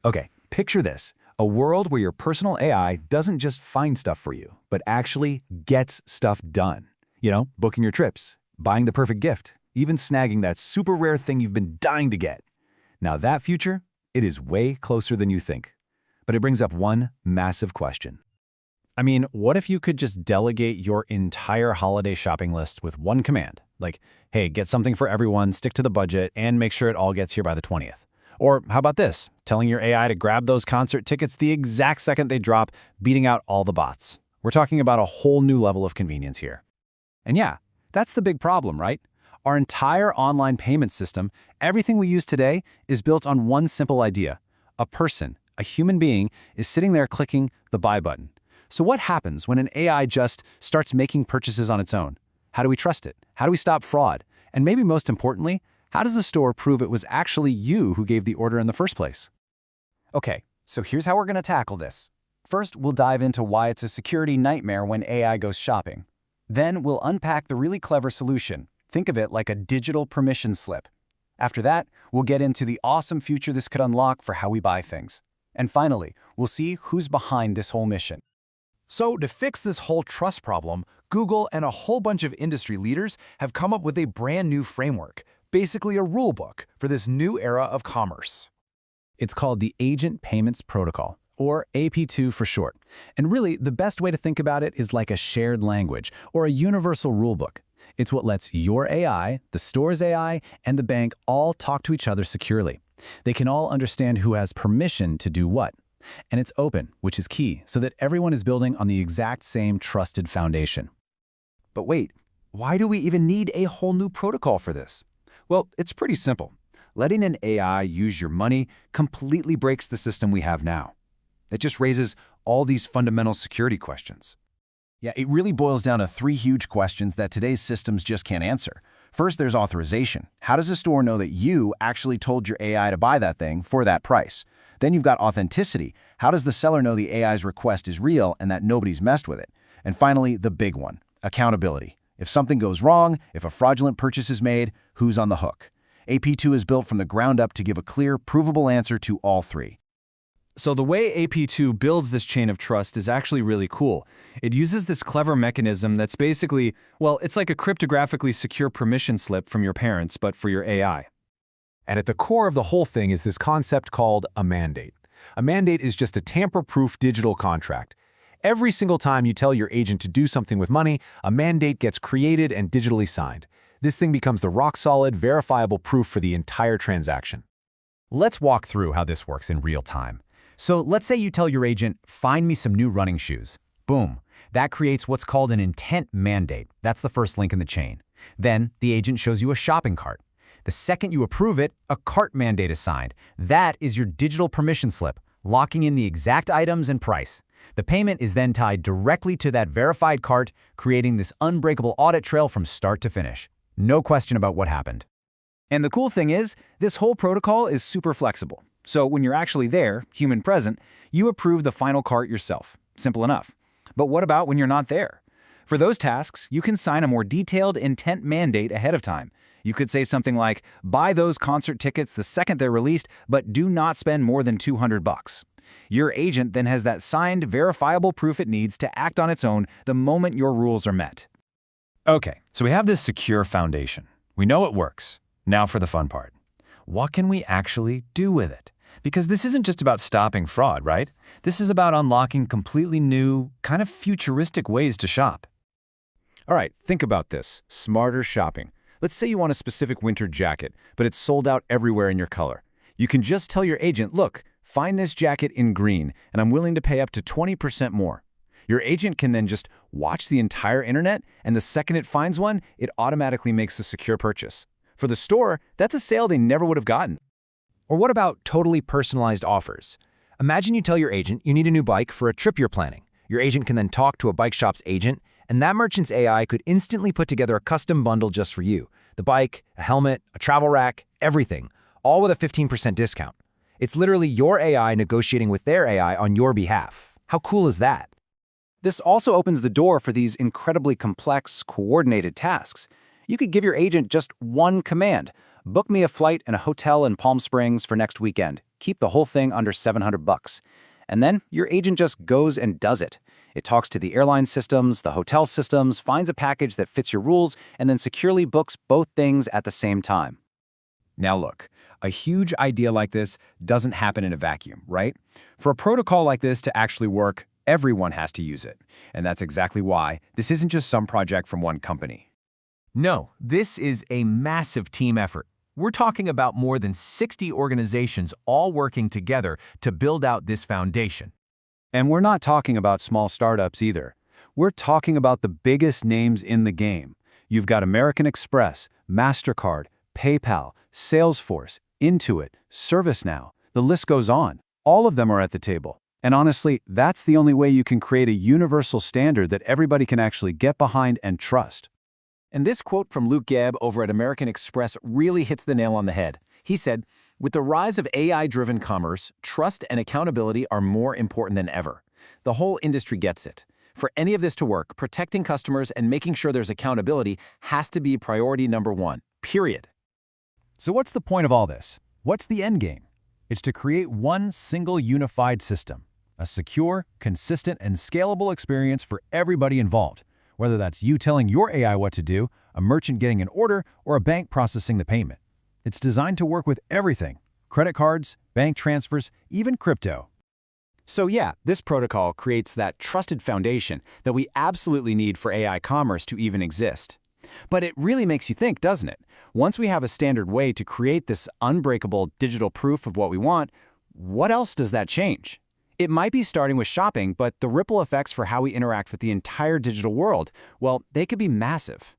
Okay, picture this. A world where your personal AI doesn't just find stuff for you, but actually gets stuff done. You know, booking your trips, buying the perfect gift, even snagging that super rare thing you've been dying to get. Now that future, it is way closer than you think. But it brings up one massive question. I mean, what if you could just delegate your entire holiday shopping list with one command? Like, hey, get something for everyone, stick to the budget, and make sure it all gets here by the 20th. Or how about this? Telling your AI to grab those concert tickets the exact second they drop, beating out all the bots. We're talking about a whole new level of convenience here. And yeah, that's the big problem, right? Our entire online payment system, everything we use today, is built on one simple idea. A person, a human being, is sitting there clicking the buy button. So what happens when an AI just starts making purchases on its own? How do we trust it? How do we stop fraud? And maybe most importantly, how does the store prove it was actually you who gave the order in the first place? Okay, so here's how we're going to tackle this. First, we'll dive into why it's a security nightmare when AI goes shopping. Then we'll unpack the really clever solution. Think of it like a digital permission slip. After that, we'll get into the awesome future this could unlock for how we buy things. And finally, we'll see who's behind this whole mission. So to fix this whole trust problem, Google and a whole bunch of industry leaders have come up with a brand new framework, basically a rule book for this new era of commerce. It's called the Agent Payments Protocol, or AP2 for short. And really, the best way to think about it is like a shared language or a universal rulebook. It's what lets your AI, the store's AI, and the bank all talk to each other securely. They can all understand who has permission to do what. And it's open, which is key, so that everyone is building on the exact same trusted foundation. But wait, why do we even need a whole new protocol for this? Well, it's pretty simple. Letting an AI use your money completely breaks the system we have now. It just raises all these fundamental security questions. Yeah, it really boils down to three huge questions that today's systems just can't answer. First, there's authorization. How does a store know that you actually told your AI to buy that thing for that price? Then you've got authenticity. How does the seller know the AI's request is real and that nobody's messed with it? And finally, the big one, accountability. If something goes wrong, if a fraudulent purchase is made, who's on the hook? AP2 is built from the ground up to give a clear, provable answer to all three. So the way AP2 builds this chain of trust is actually really cool. It uses this clever mechanism that's basically, well, it's like a cryptographically secure permission slip from your parents, but for your AI. And at the core of the whole thing is this concept called a mandate. A mandate is just a tamper-proof digital contract. Every single time you tell your agent to do something with money, a mandate gets created and digitally signed. This thing becomes the rock-solid, verifiable proof for the entire transaction. Let's walk through how this works in real time. So let's say you tell your agent, find me some new running shoes. Boom. That creates what's called an intent mandate. That's the first link in the chain. Then the agent shows you a shopping cart. The second you approve it, a cart mandate is signed. That is your digital permission slip, locking in the exact items and price. The payment is then tied directly to that verified cart, creating this unbreakable audit trail from start to finish. No question about what happened. And the cool thing is, this whole protocol is super flexible. So when you're actually there, human present, you approve the final cart yourself. Simple enough. But what about when you're not there? For those tasks, you can sign a more detailed intent mandate ahead of time. You could say something like, buy those concert tickets the second they're released, but do not spend more than $200. Your agent then has that signed, verifiable proof it needs to act on its own the moment your rules are met. Okay, so we have this secure foundation. We know it works. Now for the fun part. What can we actually do with it? Because this isn't just about stopping fraud, right? This is about unlocking completely new, kind of futuristic ways to shop. All right, think about this. Smarter shopping. Let's say you want a specific winter jacket, but it's sold out everywhere in your color. You can just tell your agent, look, find this jacket in green, and I'm willing to pay up to 20% more. Your agent can then just watch the entire internet, and the second it finds one, it automatically makes a secure purchase. For the store, that's a sale they never would have gotten. Or what about totally personalized offers? Imagine you tell your agent you need a new bike for a trip you're planning. Your agent can then talk to a bike shop's agent, and that merchant's AI could instantly put together a custom bundle just for you. The bike, a helmet, a travel rack, everything, all with a 15% discount. It's literally your AI negotiating with their AI on your behalf. How cool is that? This also opens the door for these incredibly complex, coordinated tasks. You could give your agent just one command. Book me a flight and a hotel in Palm Springs for next weekend. Keep the whole thing under $700. And then your agent just goes and does it. It talks to the airline systems, the hotel systems, finds a package that fits your rules, and then securely books both things at the same time. Now look, a huge idea like this doesn't happen in a vacuum, right? For a protocol like this to actually work, everyone has to use it. And that's exactly why this isn't just some project from one company. No, this is a massive team effort. We're talking about more than 60 organizations all working together to build out this foundation. And we're not talking about small startups either. We're talking about the biggest names in the game. You've got American Express, MasterCard, PayPal, Salesforce, Intuit, ServiceNow. The list goes on. All of them are at the table. And honestly, that's the only way you can create a universal standard that everybody can actually get behind and trust. And this quote from Luke Gebb over at American Express really hits the nail on the head. He said, "With the rise of AI-driven commerce, trust and accountability are more important than ever. The whole industry gets it. For any of this to work, protecting customers and making sure there's accountability has to be priority number one, period." So what's the point of all this? What's the end game? It's to create one single unified system, a secure, consistent, and scalable experience for everybody involved, whether that's you telling your AI what to do, a merchant getting an order, or a bank processing the payment. It's designed to work with everything: credit cards, bank transfers, even crypto. So yeah, this protocol creates that trusted foundation that we absolutely need for AI commerce to even exist. But it really makes you think, doesn't it? Once we have a standard way to create this unbreakable digital proof of what we want, what else does that change? It might be starting with shopping, but the ripple effects for how we interact with the entire digital world, well, they could be massive.